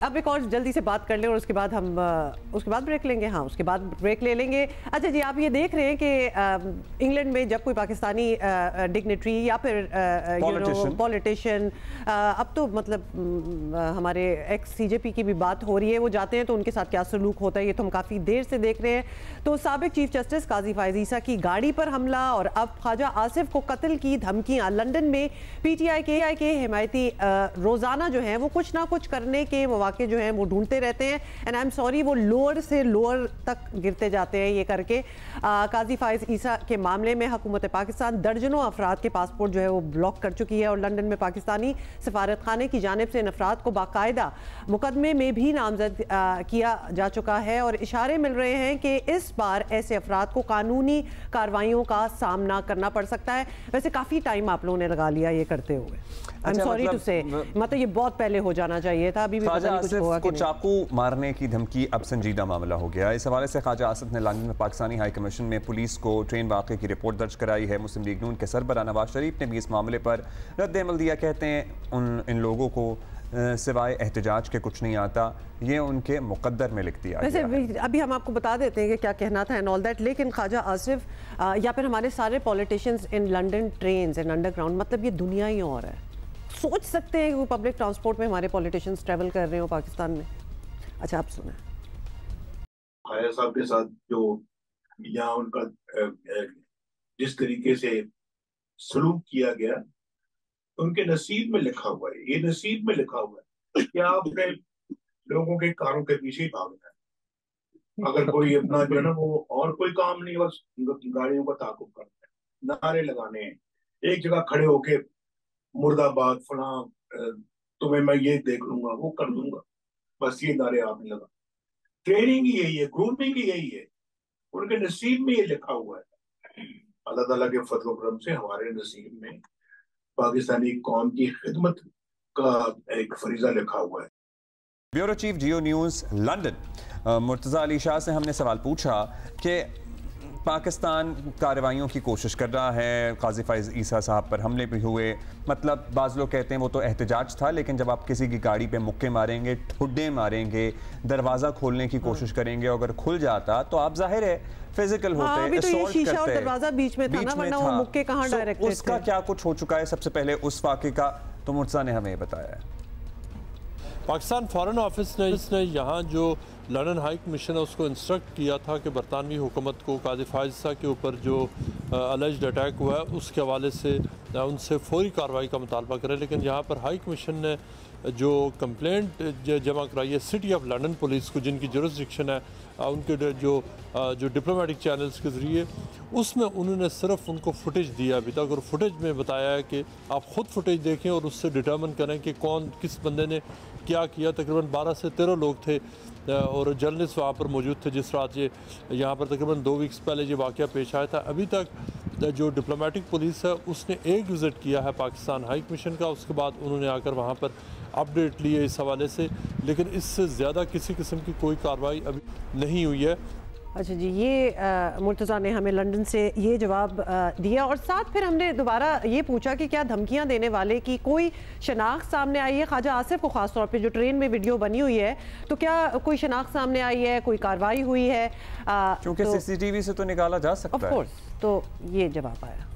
अब एक और जल्दी से बात कर लें और उसके बाद हम उसके बाद ब्रेक लेंगे। हाँ, उसके बाद ब्रेक ले लेंगे। अच्छा जी, आप ये देख रहे हैं कि इंग्लैंड में जब कोई पाकिस्तानी डिग्नेटरी या फिर पॉलिटिशियन, अब तो मतलब हमारे एक्स CJP की भी बात हो रही है, वो जाते हैं तो उनके साथ क्या सलूक होता है ये तो हम काफ़ी देर से देख रहे हैं। तो साबिक चीफ जस्टिस काजी फायज ईसा की गाड़ी पर हमला और अब ख्वाजा आसिफ को कत्ल की धमकियाँ। लंदन में PTI के हिमायती रोज़ाना जो है वो कुछ ना कुछ करने के मौके जो हैं वो ढूंढते रहते हैं। एंड आई एम सॉरी, वो लोअर से लोअर तक गिरते जाते हैं ये करके। काजी फायज ईसा के मामले में हुकूमत पाकिस्तान दर्जनों अफराद के पासपोर्ट जो है वो ब्लॉक कर चुकी है और लंदन में पाकिस्तानी सफारत खाने की जानिब से इन अफराद को बाकायदा मुकदमे में भी नामजद किया जा चुका है और इशारे मिल रहे हैं कि इस बार ऐसे अफराद को कानूनी कार्रवाइयों का सामना करना पड़ सकता है। वैसे काफ़ी टाइम आप लोगों ने लगा लिया ये करते हुए। आई एम सॉरी टू से, मतलब ये बहुत पहले हो जाना चाहिए था। अभी भी पता नहीं कुछ होगा कि नहीं। चाकू मारने की धमकी अब संजीदा मामला हो गया। इस हवाले से ख्वाजा आसिफ ने लंदन में पाकिस्तानी हाई कमीशन में पुलिस को ट्रेन वाक़े की रिपोर्ट दर्ज कराई है। मुस्लिम लीग नून के सरबराह नवाज शरीफ ने भी इस मामले पर रद्द अमल दिया। कहते हैं इन लोगों को सिवाय एहतजाज के कुछ नहीं आता, ये उनके मुकद्दर में लिख दिया गया है। अभी हम आपको बता देते हैं कि क्या कहना था एंड ऑल दैट। लेकिन ख्वाजा आसिफ या फिर हमारे सारे politicians in London trains and underground, मतलब ये दुनिया ही और है। सोच सकते हैं कि वो पब्लिक ट्रांसपोर्ट में हमारे पॉलिटिशियंस ट्रैवल कर रहे हो पाकिस्तान में। अच्छा, आप सुने ख्वाजा साहब के साथ जो यहाँ उनका जिस तरीके से सलूक किया गया, उनके नसीब में लिखा हुआ है, ये नसीब में लिखा हुआ है कि आपने लोगों के कारों के पीछे ही भागना है। अगर कोई अपना जो है ना वो और कोई काम नहीं, बस गाड़ियों का ताकुब करना है, नारे लगाने हैं, एक जगह खड़े होके मुर्दाबाद फला, तुम्हें मैं ये देख लूंगा वो कर दूंगा, बस ये नारे आपने लगा। ट्रेनिंग ही यही है, ग्रूमिंग ही यही है, उनके नसीब में ये लिखा हुआ है। अल्लाह ताला के फजल व करम से हमारे नसीब में पाकिस्तानी कौम की खिदमत का एक फरीजा लिखा हुआ है। ब्यूरो चीफ जियो न्यूज़ लंदन मुर्तज़ा अली शाह से हमने सवाल पूछा कि पाकिस्तान कार्रवाइयों की कोशिश कर रहा है, काजी फायज ईसा साहब पर हमले भी हुए, मतलब बाज़ लोग कहते हैं वो तो एहतजाज था, लेकिन जब आप किसी की गाड़ी पे मुक्के मारेंगे, ठुड्डे मारेंगे, दरवाज़ा खोलने की कोशिश करेंगे, अगर खुल जाता तो आप जाहिर है फिजिकल होते, तो ये शीशा और दरवाजा बीच में था ना, वरना वो मुक्के कहाँ डायरेक्ट थे। उसका क्या कुछ हो चुका है सबसे पहले उस वाक़े का, तो मुर्तज़ा ने हमें बताया है। पाकिस्तान फॉरेन ऑफिस ने यहाँ जो लंदन हाई कमीशन है उसको इंस्ट्रक्ट किया था कि बरतानवी हुकूमत को काजी फायज ईसा के ऊपर जो अलेज्ड अटैक हुआ है उसके हवाले से उनसे फौरी कार्रवाई का मुतालबा करें। लेकिन यहाँ पर हाई कमीशन ने जो कंप्लेंट जमा कराई है सिटी ऑफ लंदन पुलिस को, जिनकी जुरिस्डिक्शन है उनके जो डिप्लोमेटिक चैनल्स के ज़रिए, उसमें उन्होंने सिर्फ उनको फुटेज दिया अभी तक। और फुटेज में बताया है कि आप ख़ुद फुटेज देखें और उससे डिटर्मिन करें कि कौन किस बंदे ने क्या किया। तकरीबन 12 से 13 लोग थे और जर्नलिस्ट वहाँ पर मौजूद थे जिस रात ये यहाँ पर तकरीबन 2 वीक्स पहले ये वाक़या पेश आया था। अभी तक जो डिप्लोमेटिक पुलिस है उसने एक विज़िट किया है पाकिस्तान हाई कमीशन का, उसके बाद उन्होंने आकर वहाँ पर अपडेट लिए इस हवाले से, लेकिन इससे ज़्यादा किसी किस्म की कोई कार्रवाई अभी नहीं हुई है। अच्छा जी, ये मुर्तज़ा ने हमें लंदन से ये जवाब दिया और साथ फिर हमने दोबारा ये पूछा कि क्या धमकियां देने वाले की कोई शनाख्त सामने आई है। ख्वाजा आसिफ को ख़ास तौर पे जो ट्रेन में वीडियो बनी हुई है, तो क्या कोई शनाख्त सामने आई है, कोई कार्रवाई हुई है? क्योंकि तो CCTV से तो निकाला जा सकता है। ऑफ कोर्स, तो ये जवाब आया।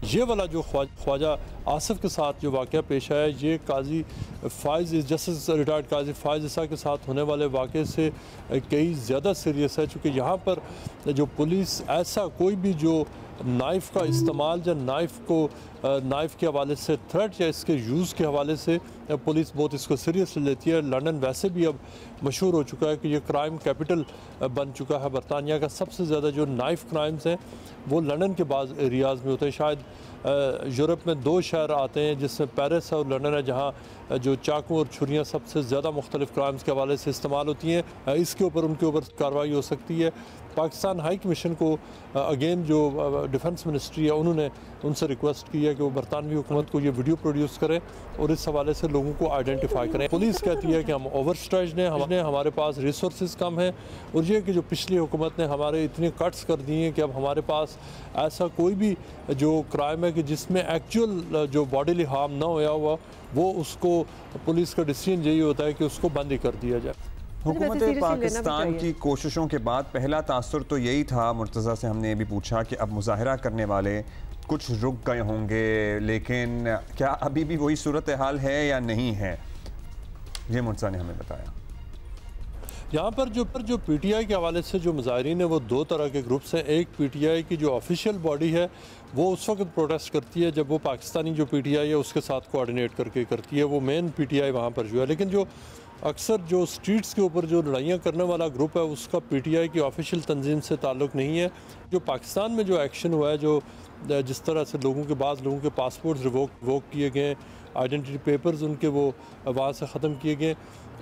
ये वाला जो ख्वाजा आसिफ के साथ जो वाक़या पेश आया, ये काजी फायज जस्टिस रिटायर्ड काजी फायज ईसा के साथ होने वाले वाक़े से कई ज़्यादा सीरियस है, चूँकि यहाँ पर जो पुलिस ऐसा कोई भी जो नाइफ़ का इस्तेमाल या नाइफ़ के हवाले से थ्रेट या इसके यूज़ के हवाले से पुलिस बहुत इसको सीरियस लेती है। लंदन वैसे भी अब मशहूर हो चुका है कि ये क्राइम कैपिटल बन चुका है। बरतानिया का सबसे ज़्यादा जो नाइफ़ क्राइम्स हैं वो लंदन के बाद एरियाज़ में होते हैं। शायद यूरोप में 2 शहर आते हैं जिसमें पेरिस और लंदन है, जहाँ जो चाकू और छुरियाँ सबसे ज़्यादा मुख्तलिफ क्राइम्स के हवाले से इस्तेमाल होती हैं। इसके ऊपर उनके ऊपर कार्रवाई हो सकती है। पाकिस्तान हाई कमीशन को अगेन जो डिफेंस मिनिस्ट्री है उन्होंने उनसे रिक्वेस्ट की है कि वो बरतानवी हुकूमत को ये वीडियो प्रोड्यूस करें और इस हवाले से लोगों को आइडेंटिफाई करें। पुलिस कहती है कि हम ओवर स्ट्रेच्ड हैं, हमारे पास रिसोर्सेज कम हैं, और ये कि जो पिछली हुकूमत ने हमारे इतने कट्स कर दिए हैं कि अब हमारे पास ऐसा कोई भी जो क्राइम है कि जिसमें एक्चुअल जो बॉडीली हार्म ना होया हुआ वो उसको पुलिस का डिसीजन यही होता है कि उसको बंद ही कर दिया जाए। हुकूमत पाकिस्तान की कोशिशों के बाद पहला तासुर तो यही था, मुर्तज़ा से हमने ये भी पूछा कि अब मुजाहरा करने वाले कुछ रुक गए होंगे, लेकिन क्या अभी भी वही सूरत हाल है या नहीं है, ये मुर्तज़ा ने हमें बताया। यहाँ पर जो पीटीआई के हवाले से जो मुजाहिरीन है वो दो तरह के ग्रुप्स हैं। एक पीटीआई की जो ऑफिशियल बॉडी है वो उस वक्त प्रोटेस्ट करती है जब वो पाकिस्तानी जो पीटीआई है उसके साथ कोऑर्डिनेट करके करती है, वो मेन पीटीआई वहाँ पर जो है। लेकिन जो अक्सर जो स्ट्रीट्स के ऊपर जो लड़ाइयाँ करने वाला ग्रुप है उसका पीटीआई की ऑफिशियल तंजीम से ताल्लुक़ नहीं है। जो पाकिस्तान में जो एक्शन हुआ है, जो जिस तरह से बाज़ लोगों के पासपोर्ट्स रिवोक किए गए, आइडेंटिटी पेपर्स उनके वो वहाँ से ख़त्म किए गए,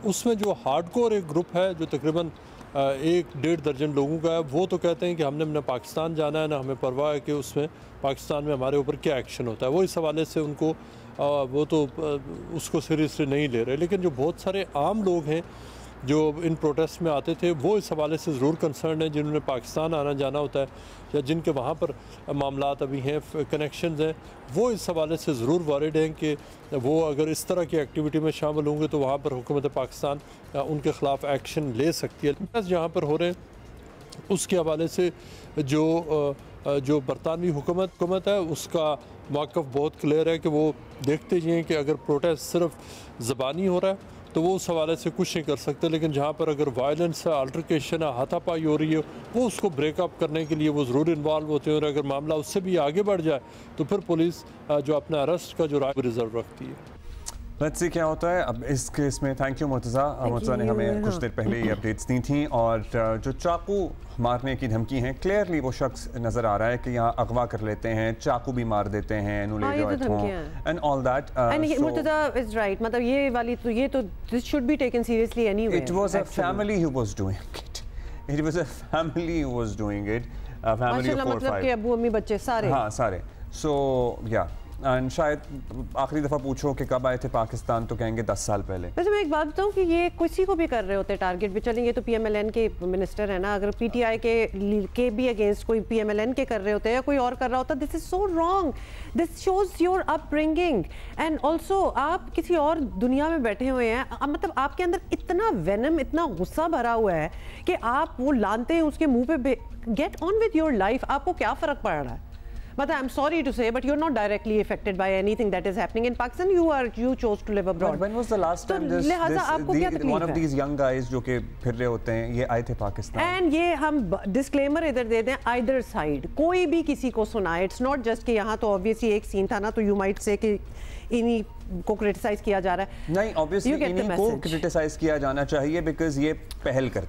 उसमें जो हार्डकोर एक ग्रुप है जो तकरीबन 1-1.5 दर्जन लोगों का है, वो तो कहते हैं कि हमने ना पाकिस्तान जाना है, ना हमें परवाह है कि उसमें पाकिस्तान में हमारे ऊपर क्या एक्शन होता है। वो इस हवाले से उनको वो तो उसको सीरियसली नहीं ले रहे। लेकिन जो बहुत सारे आम लोग हैं जो इन प्रोटेस्ट में आते थे वो इस हवाले से ज़रूर कंसर्न है, जिन्होंने पाकिस्तान आना जाना होता है या जिनके वहाँ पर मामलात अभी हैं, कनेक्शंस हैं, वो इस हवाले से ज़रूर वरीड हैं कि वो अगर इस तरह की एक्टिविटी में शामिल होंगे तो वहाँ पर हुकूमत पाकिस्तान उनके ख़िलाफ़ एक्शन ले सकती है। जहाँ पर हो रहे हैं उसके हवाले से जो बरतानवी हुकूमत है उसका मौक़िफ़ बहुत क्लियर है कि वो देखते ही हैं कि अगर प्रोटेस्ट सिर्फ ज़बानी हो रहा है तो वो उस हवाले से कुछ नहीं कर सकते, लेकिन जहाँ पर अगर वायलेंस है, अल्ट्रकेशन है, हाथापाई हो रही है, वो उसको ब्रेकअप करने के लिए वो ज़रूर इन्वॉल्व होते हैं। और अगर मामला उससे भी आगे बढ़ जाए तो फिर पुलिस जो अपना अरेस्ट का जो राइट रिजर्व रखती है। लेट्स सी क्या होता है अब इस केस में। थैंक यू मुर्तज़ा ने हमें कुछ देर पहले ये अपडेट्स दी थी। और जो चाकू मारने की धमकी है, क्लियरली वो शख्स नज़र आ रहा है कि यहाँ अगवा कर लेते हैं, चाकू भी मार देते हैं, and all that. Murtaza is right, मतलब ये वाली तो this should be taken seriously anyway. It was a family who was doing it, it was a family who was doing it, a family of 4-5, मतलब कि अब्बू अम्मी बच्चे सारे, हाँ सारे। सो या एंड शायद आखिरी दफ़ा पूछो कि कब आए थे पाकिस्तान तो कहेंगे 10 साल पहले। वैसे मैं एक बात बताऊं कि ये किसी को भी कर रहे होते टारगेट भी, चलेंगे तो पीएमएलएन के मिनिस्टर है ना, अगर पीटीआई के भी अगेंस्ट कोई पीएमएलएन के कर रहे होते या कोई और कर रहा होता, this is so wrong, this shows your upbringing and also आप किसी और दुनिया में बैठे हुए हैं। मतलब आपके अंदर इतना वेनम, इतना गुस्सा भरा हुआ है कि आप वो लानते हैं उसके मुंह पे। Get on with your life, आपको क्या फर्क पड़ रहा है? But I'm sorry to say, but you're not directly affected by anything that is happening in Pakistan. You chose to live abroad. But when was the last time one of these young guys जो कि फिर रहे होते हैं ये आए थे Pakistan? And ये हम disclaimer इधर दे दें, either side कोई भी किसी को सुनाए, it's not just कि यहाँ तो obviously एक सीन था ना, तो you might say कि इन्हीं को क्रिटिसाइज किया जा रहा है। नहीं, obviously इन्हीं को क्रिटिसाइज किया जाना चाहिए because ये पहल करते